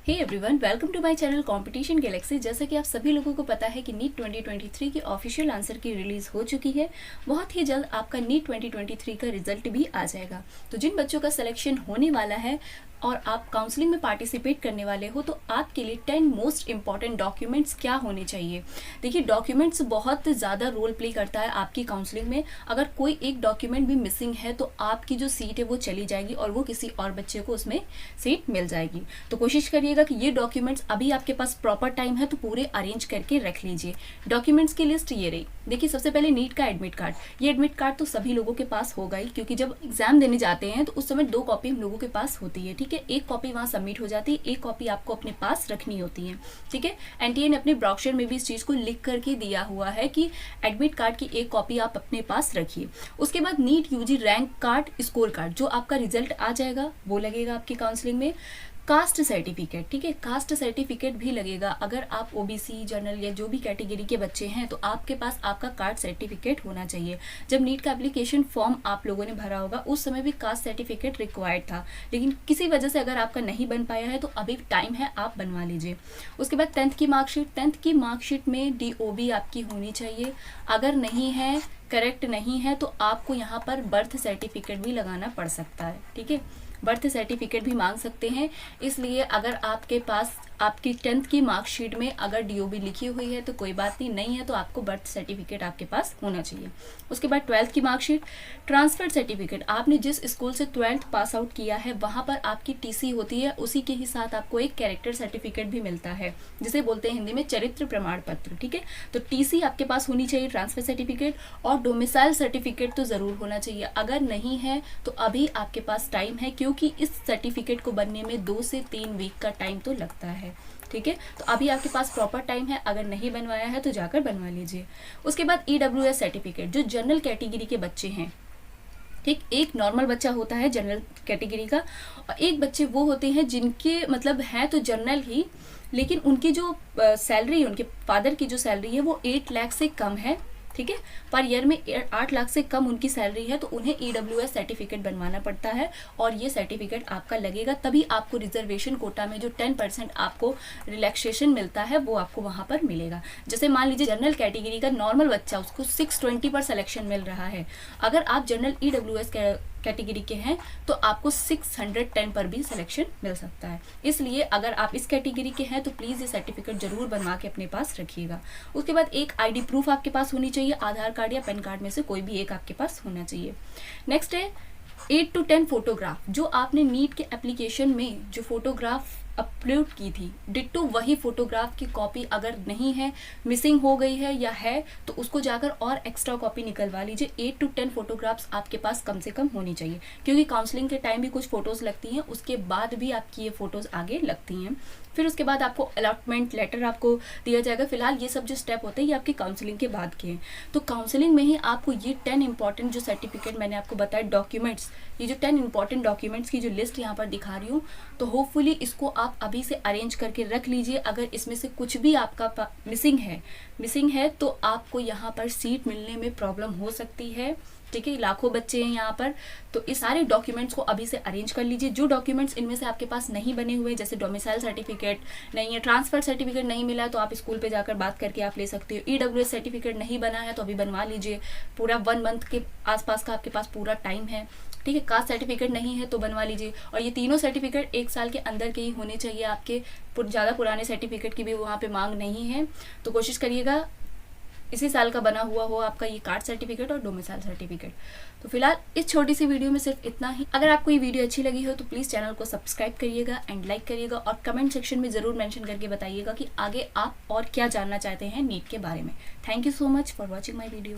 Hey everyone, welcome to my channel competition galaxy. जैसा कि आप सभी लोगों को पता है कि नीट 2023 की ऑफिशियल आंसर की रिलीज हो चुकी है। बहुत ही जल्द आपका नीट 2023 का रिजल्ट भी आ जाएगा। तो जिन बच्चों का सिलेक्शन होने वाला है और आप काउंसलिंग में पार्टिसिपेट करने वाले हो, तो आपके लिए 10 मोस्ट इंपॉर्टेंट डॉक्यूमेंट्स क्या होने चाहिए। देखिए, डॉक्यूमेंट्स बहुत ज़्यादा रोल प्ले करता है आपकी काउंसलिंग में। अगर कोई एक डॉक्यूमेंट भी मिसिंग है तो आपकी जो सीट है वो चली जाएगी और वो किसी और बच्चे को उसमें सीट मिल जाएगी। तो कोशिश करिएगा कि ये डॉक्यूमेंट्स अभी आपके पास प्रॉपर टाइम है तो पूरे अरेंज करके रख लीजिए। डॉक्यूमेंट्स की लिस्ट ये रही। देखिए, सबसे पहले नीट का एडमिट कार्ड। ये एडमिट कार्ड तो सभी लोगों के पास होगा ही, क्योंकि जब एग्जाम देने जाते हैं तो उस समय 2 कॉपी हम लोगों के पास होती है। ठीक है, एक कॉपी वहाँ सबमिट हो जाती है, एक कॉपी आपको अपने पास रखनी होती है। ठीक है, एनटीए ने अपने ब्रोशर में भी इस चीज़ को लिख करके दिया हुआ है कि एडमिट कार्ड की एक कॉपी आप अपने पास रखिए। उसके बाद NEET UG rank card, score card, जो आपका रिजल्ट आ जाएगा वो लगेगा आपकी काउंसलिंग में। कास्ट सर्टिफिकेट, ठीक है, कास्ट सर्टिफिकेट भी लगेगा। अगर आप ओबीसी, जनरल या जो भी कैटेगरी के बच्चे हैं तो आपके पास आपका कास्ट सर्टिफिकेट होना चाहिए। जब नीट का एप्लीकेशन फॉर्म आप लोगों ने भरा होगा उस समय भी कास्ट सर्टिफिकेट रिक्वायर्ड था, लेकिन किसी वजह से अगर आपका नहीं बन पाया है तो अभी टाइम है, आप बनवा लीजिए। उसके बाद 10th की मार्कशीट। 10th की मार्कशीट में डीओबी आपकी होनी चाहिए। अगर नहीं है, करेक्ट नहीं है, तो आपको यहाँ पर बर्थ सर्टिफिकेट भी लगाना पड़ सकता है। ठीक है, बर्थ सर्टिफिकेट भी मांग सकते हैं। इसलिए अगर आपके पास आपकी 10th की मार्कशीट में अगर डीओबी लिखी हुई है तो कोई बात नहीं है तो आपको बर्थ सर्टिफिकेट आपके पास होना चाहिए। उसके बाद 12th की मार्कशीट, ट्रांसफर सर्टिफिकेट। आपने जिस स्कूल से 12th पास आउट किया है वहाँ पर आपकी टीसी होती है, उसी के ही साथ आपको एक कैरेक्टर सर्टिफिकेट भी मिलता है, जिसे बोलते हैं हिंदी में चरित्र प्रमाण पत्र। ठीक है, तो टीसी आपके पास होनी चाहिए, ट्रांसफर सर्टिफिकेट, और डोमिसाइल सर्टिफिकेट तो ज़रूर होना चाहिए। अगर नहीं है तो अभी आपके पास टाइम है, क्योंकि इस सर्टिफिकेट को बनने में 2 से 3 वीक का टाइम तो लगता है। ठीक है, तो अभी आपके पास प्रॉपर टाइम है। अगर नहीं बनवाया है तो जाकर बनवा लीजिए। उसके बाद ईडब्ल्यूएस सर्टिफिकेट, जो जनरल कैटेगरी के बच्चे हैं। ठीक, एक नॉर्मल बच्चा होता है जनरल कैटेगरी का, और एक बच्चे वो होते हैं जिनके मतलब है तो जनरल ही, लेकिन उनकी जो सैलरी है, उनके फादर की जो सैलरी है वो 8 लाख से कम है। ठीक है, पर ईयर में 8 लाख से कम उनकी सैलरी है तो उन्हें ईडब्ल्यूएस सर्टिफिकेट बनवाना पड़ता है, और ये सर्टिफिकेट आपका लगेगा। तभी आपको रिजर्वेशन कोटा में जो 10% आपको रिलैक्सेशन मिलता है वो आपको वहाँ पर मिलेगा। जैसे मान लीजिए जनरल कैटेगरी का नॉर्मल बच्चा, उसको 620 पर सिलेक्शन मिल रहा है। अगर आप जनरल ईडब्ल्यूएस कैटेगरी के हैं तो आपको 610 पर भी सिलेक्शन मिल सकता है। इसलिए अगर आप इस कैटेगरी के हैं तो प्लीज़ ये सर्टिफिकेट जरूर बनवा के अपने पास रखिएगा। उसके बाद एक आईडी प्रूफ आपके पास होनी चाहिए, आधार कार्ड या पैन कार्ड में से कोई भी एक आपके पास होना चाहिए। नेक्स्ट है 8 to 10 फोटोग्राफ। जो आपने नीट के एप्लीकेशन में जो फोटोग्राफ अपलोड की थी, डिट्टो वही फोटोग्राफ की कॉपी अगर नहीं है, मिसिंग हो गई है या है, तो उसको जाकर और एक्स्ट्रा कॉपी निकलवा लीजिए। 8 to 10 फोटोग्राफ्स आपके पास कम से कम होनी चाहिए, क्योंकि काउंसलिंग के टाइम भी कुछ फोटोज़ लगती हैं, उसके बाद भी आपकी ये फ़ोटोज़ आगे लगती हैं। फिर उसके बाद आपको अलॉटमेंट लेटर आपको दिया जाएगा। फिलहाल ये सब जो स्टेप होते हैं ये आपकी काउंसलिंग के बाद के हैं। तो काउंसलिंग में ही आपको ये 10 इंपॉर्टेंट जो सर्टिफिकेट मैंने आपको बताया, डॉक्यूमेंट्स, ये जो 10 इंपॉर्टेंट डॉक्यूमेंट्स की जो लिस्ट यहाँ पर दिखा रही हूँ, तो होपफुली इसको आप अभी से अरेंज करके रख लीजिए। अगर इसमें से कुछ भी आपका मिसिंग है तो आपको यहाँ पर सीट मिलने में प्रॉब्लम हो सकती है। ठीक है, लाखों बच्चे हैं यहाँ पर, तो इस सारे डॉक्यूमेंट्स को अभी से अरेंज कर लीजिए। जो डॉक्यूमेंट्स इनमें से आपके पास नहीं बने हुए, जैसे डोमिसाइल सर्टिफिकेट नहीं है, ट्रांसफर सर्टिफिकेट नहीं मिला है, तो आप स्कूल पे जाकर बात करके आप ले सकते हो। ईडब्ल्यूएस सर्टिफिकेट नहीं बना है तो अभी बनवा लीजिए। पूरा 1 मंथ के आसपास का आपके पास पूरा टाइम है। ठीक है, कास्ट सर्टिफिकेट नहीं है तो बनवा लीजिए। और ये तीनों सर्टिफिकेट 1 साल के अंदर के ही होने चाहिए आपके। ज़्यादा पुराने सर्टिफिकेट की भी वहाँ पे मांग नहीं है, तो कोशिश करिएगा इसी साल का बना हुआ हो आपका ये कास्ट सर्टिफिकेट और डोमिसाइल सर्टिफिकेट। तो फिलहाल इस छोटी सी वीडियो में सिर्फ इतना ही। अगर आपको ये वीडियो अच्छी लगी हो तो प्लीज़ चैनल को सब्सक्राइब करिएगा एंड लाइक करिएगा, और कमेंट सेक्शन में ज़रूर मेंशन करके बताइएगा कि आगे आप और क्या जानना चाहते हैं नीट के बारे में। Thank you so much for watching my video.